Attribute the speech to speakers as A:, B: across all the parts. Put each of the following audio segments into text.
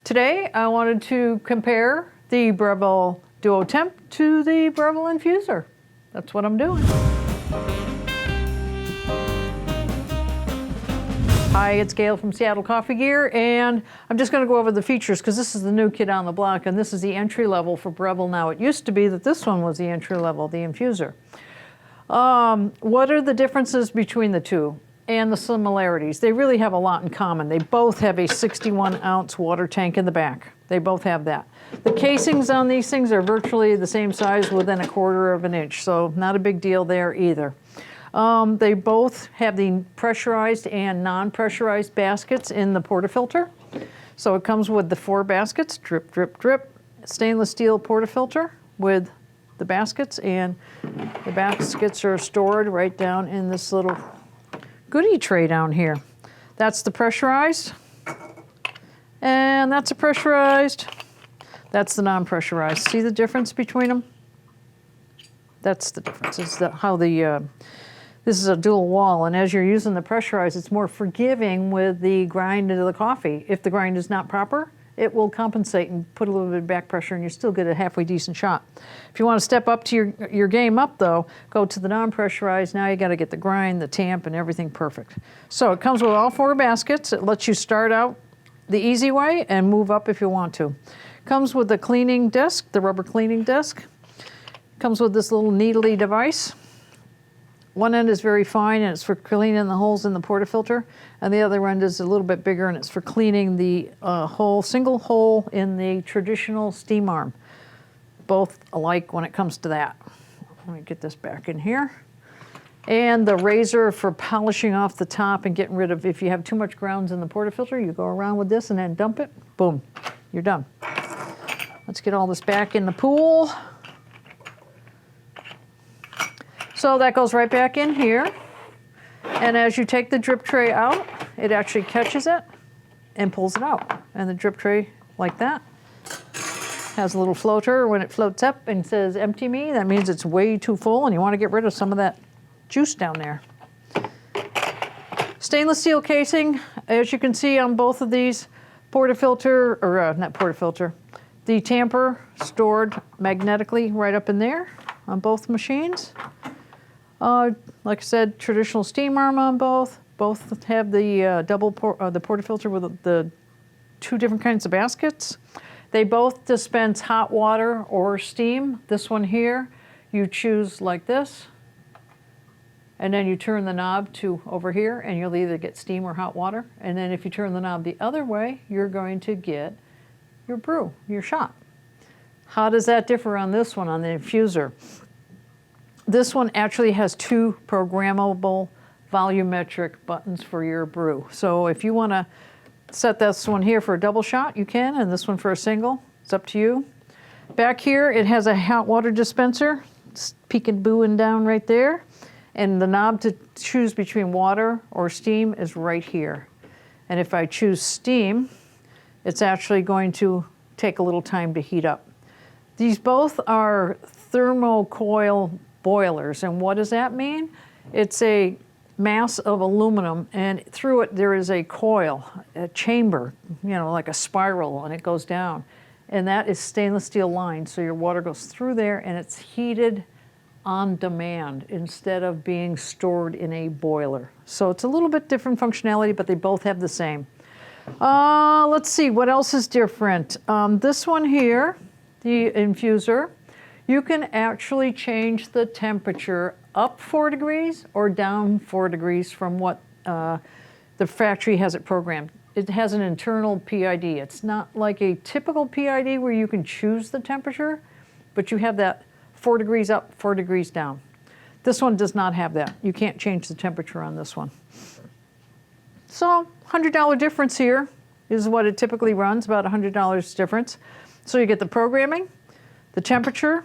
A: Today I wanted to compare the Breville Duo-Temp to the Breville Infuser. That's what I'm doing. Hi, it's Gail from Seattle Coffee Gear, and I'm just going to go over the features because this is the new kid on the block, and this is the entry level for Breville now. It used to be that this one was the entry level, the Infuser. What are the differences between the two and the similarities? They really have a lot in common. They both have a 61-ounce water tank in the back. They both have that. The casings on these things are virtually the same size, within 1/4 of an inch, so not a big deal there either. They both have the pressurized and non-pressurized baskets in the portafilter. So it comes with the 4 baskets, drip, drip, drip, stainless steel portafilter with the baskets, and the baskets are stored right down in this little goodie tray down here. That's the pressurized, and that's a pressurized. That's the non-pressurized. See the difference between them? That's the difference. It's how this is a dual wall, and as you're using the pressurized, it's more forgiving with the grind of the coffee. If the grind is not proper, it will compensate and put a little bit of back pressure, and you still get a halfway decent shot. If you want to step up to your game up, though, go to the non-pressurized. Now you got to get the grind, the tamp, and everything perfect. So it comes with all 4 baskets. It lets you start out the easy way and move up if you want to. Comes with the cleaning disc, the rubber cleaning disc. Comes with this little needly device. One end is very fine, and it's for cleaning the holes in the portafilter, and the other end is a little bit bigger, and it's for cleaning the single hole in the traditional steam arm. Both alike when it comes to that. Let me get this back in here. And the razor for polishing off the top and getting rid of, if you have too much grounds in the portafilter, you go around with this and then dump it. Boom, you're done. Let's get all this back in the pool. So that goes right back in here, and as you take the drip tray out, it actually catches it and pulls it out. And the drip tray, like that, has a little floater. When it floats up and says empty me, that means it's way too full and you want to get rid of some of that juice down there. Stainless steel casing, as you can see on both of these, portafilter, or not portafilter, the tamper stored magnetically right up in there on both machines. Like I said, traditional steam arm on both. Both have the the portafilter with the 2 different kinds of baskets. They both dispense hot water or steam. This one here, you choose like this, and then you turn the knob to over here, and you'll either get steam or hot water. And then if you turn the knob the other way, you're going to get your brew, your shot. How does that differ on this one, on the Infuser? This one actually has 2 programmable volumetric buttons for your brew. So if you want to set this one here for a double shot, you can, and this one for a single. It's up to you. Back here, it has a hot water dispenser. It's peek-and-booing down right there. And the knob to choose between water or steam is right here. And if I choose steam, it's actually going to take a little time to heat up. These both are thermocoil boilers, and what does that mean? It's a mass of aluminum, and through it there is a coil, a chamber, you know, like a spiral, and it goes down. And that is stainless steel lined, so your water goes through there and it's heated on demand instead of being stored in a boiler. So it's a little bit different functionality, but they both have the same. Let's see, what else is different? This one here, the Infuser, you can actually change the temperature up 4 degrees or down 4 degrees from what the factory has it programmed. It has an internal PID. It's not like a typical PID where you can choose the temperature, but you have that 4 degrees up, 4 degrees down. This one does not have that. You can't change the temperature on this one. So $100 difference here is what it typically runs, about $100 difference. So you get the programming, the temperature,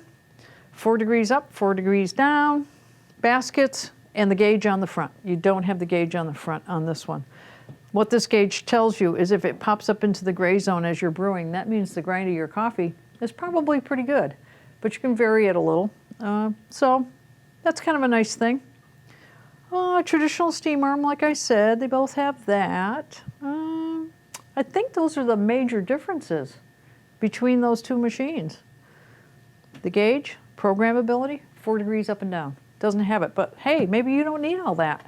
A: 4 degrees up, 4 degrees down, baskets, and the gauge on the front. You don't have the gauge on the front on this one. What this gauge tells you is if it pops up into the gray zone as you're brewing, that means the grind of your coffee is probably pretty good, but you can vary it a little. So that's kind of a nice thing. Traditional steam arm, like I said, they both have that. I think those are the major differences between those two machines. The gauge, programmability, 4 degrees up and down. Doesn't have it, but hey, maybe you don't need all that.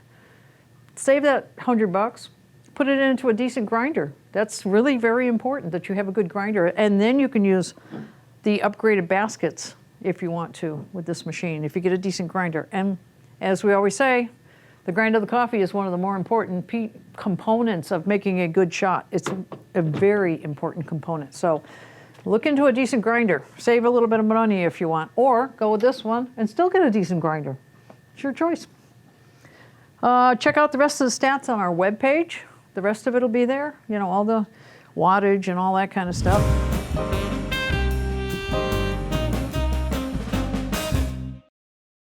A: Save that $100, put it into a decent grinder. That's really very important that you have a good grinder, and then you can use the upgraded baskets if you want to with this machine, if you get a decent grinder. And as we always say, the grind of the coffee is one of the more important components of making a good shot. It's a very important component. So look into a decent grinder. Save a little bit of money if you want, or go with this one and still get a decent grinder. It's your choice. Check out the rest of the stats on our webpage. The rest of it will be there. You know, all the wattage and all that kind of stuff.